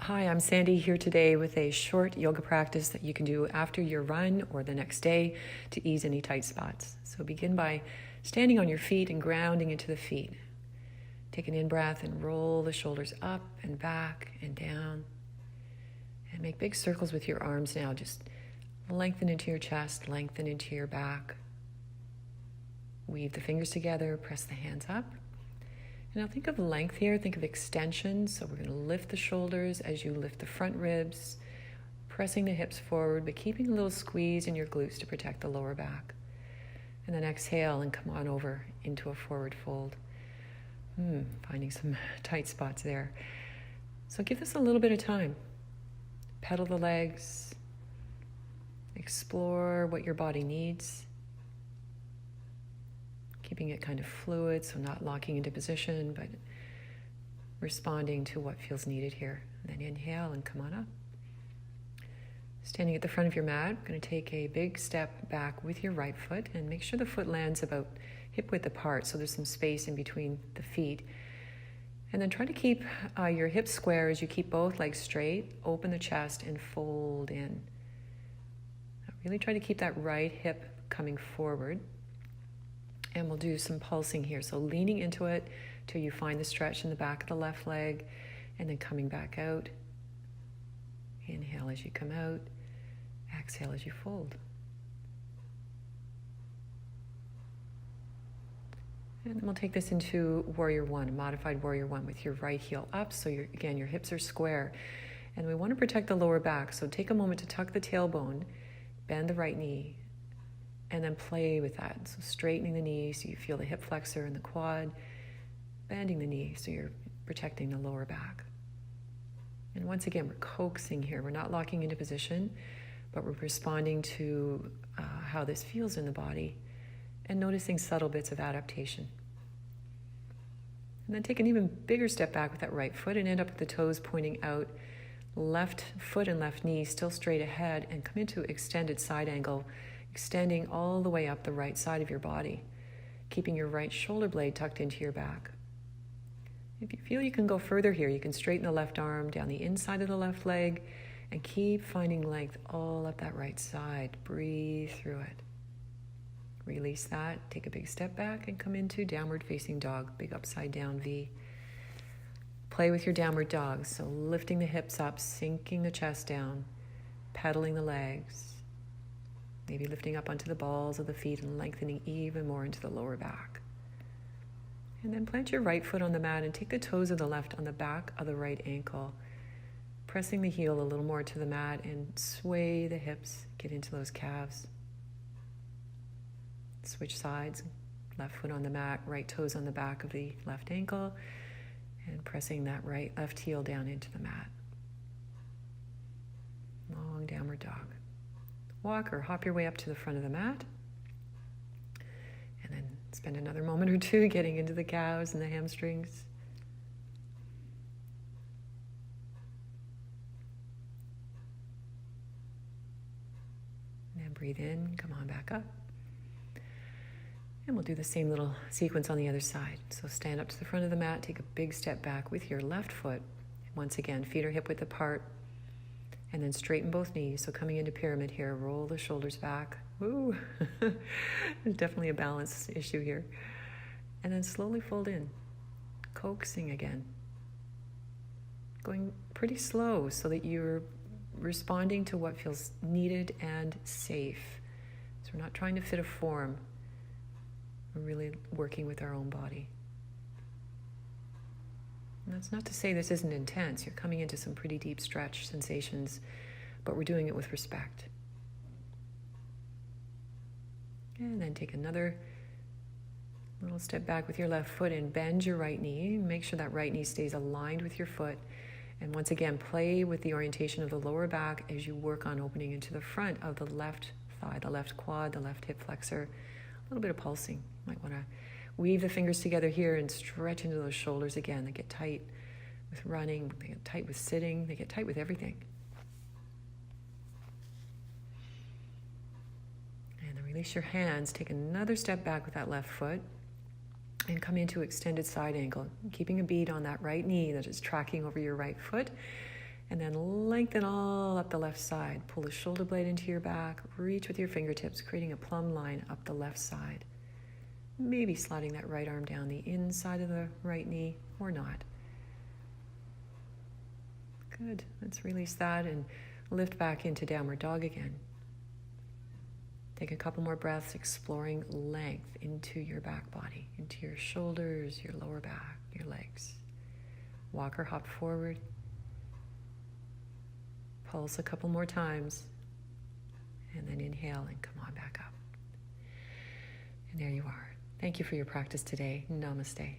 Hi, I'm Sandy here today with a short yoga practice that you can do after your run or the next day to ease any tight spots. So begin by standing on your feet and grounding into the feet. Take an in-breath and roll the shoulders up and back and down. And make big circles with your arms now. Just lengthen into your chest, lengthen into your back. Weave the fingers together, press the hands up. Now think of length here, think of extension. So we're going to lift the shoulders as you lift the front ribs, pressing the hips forward, but keeping a little squeeze in your glutes to protect the lower back. And then exhale and come on over into a forward fold. Finding some tight spots there. So give this a little bit of time. Pedal the legs, explore what your body needs. Keeping it kind of fluid, so not locking into position, but responding to what feels needed here. And then inhale and come on up. Standing at the front of your mat, we're going to take a big step back with your right foot and make sure the foot lands about hip width apart, so there's some space in between the feet. And then try to keep your hips square as you keep both legs straight, open the chest and fold in. Really try to keep that right hip coming forward. And we'll do some pulsing here. So leaning into it till you find the stretch in the back of the left leg, and then coming back out. Inhale as you come out. Exhale as you fold. And then we'll take this into Warrior One, modified Warrior One, with your right heel up. So your hips are square. And we want to protect the lower back. So take a moment to tuck the tailbone, bend the right knee, and then play with that. So straightening the knee so you feel the hip flexor and the quad, bending the knee so you're protecting the lower back. And once again, we're coaxing here. We're not locking into position, but we're responding to how this feels in the body and noticing subtle bits of adaptation. And then take an even bigger step back with that right foot and end up with the toes pointing out, left foot and left knee still straight ahead, and come into extended side angle, extending all the way up the right side of your body, keeping your right shoulder blade tucked into your back. If you feel you can go further here, you can straighten the left arm down the inside of the left leg and keep finding length all up that right side. Breathe through it. Release that. Take a big step back and come into downward facing dog, big upside down V. Play with your downward dog. So lifting the hips up, sinking the chest down, pedaling the legs. Maybe lifting up onto the balls of the feet and lengthening even more into the lower back. And then plant your right foot on the mat and take the toes of the left on the back of the right ankle, pressing the heel a little more to the mat and sway the hips, get into those calves. Switch sides, left foot on the mat, right toes on the back of the left ankle, and pressing that left heel down into the mat. Long downward dog. Walk or hop your way up to the front of the mat, and then spend another moment or two getting into the calves and the hamstrings. And then breathe in, come on back up. And we'll do the same little sequence on the other side. So stand up to the front of the mat, take a big step back with your left foot. Once again, feet are hip width apart. And then straighten both knees. So coming into pyramid here, roll the shoulders back. Woo! There's definitely a balance issue here. And then slowly fold in, coaxing again. Going pretty slow so that you're responding to what feels needed and safe. So we're not trying to fit a form. We're really working with our own body. And that's not to say this isn't intense. You're coming into some pretty deep stretch sensations, but we're doing it with respect. And then take another little step back with your left foot and bend your right knee. Make sure that right knee stays aligned with your foot. And once again, play with the orientation of the lower back as you work on opening into the front of the left thigh, the left quad, the left hip flexor. A little bit of pulsing. You might want to weave the fingers together here and stretch into those shoulders again. They get tight with running, they get tight with sitting, they get tight with everything. And then release your hands, take another step back with that left foot, and come into extended side angle, keeping a bead on that right knee that is tracking over your right foot. And then lengthen all up the left side. Pull the shoulder blade into your back. Reach with your fingertips, creating a plumb line up the left side. Maybe sliding that right arm down the inside of the right knee or not. Good. Let's release that and lift back into downward dog again. Take a couple more breaths, exploring length into your back body, into your shoulders, your lower back, your legs. Walk or hop forward. Pulse a couple more times. And then inhale and come on back up. And there you are. Thank you for your practice today. Namaste.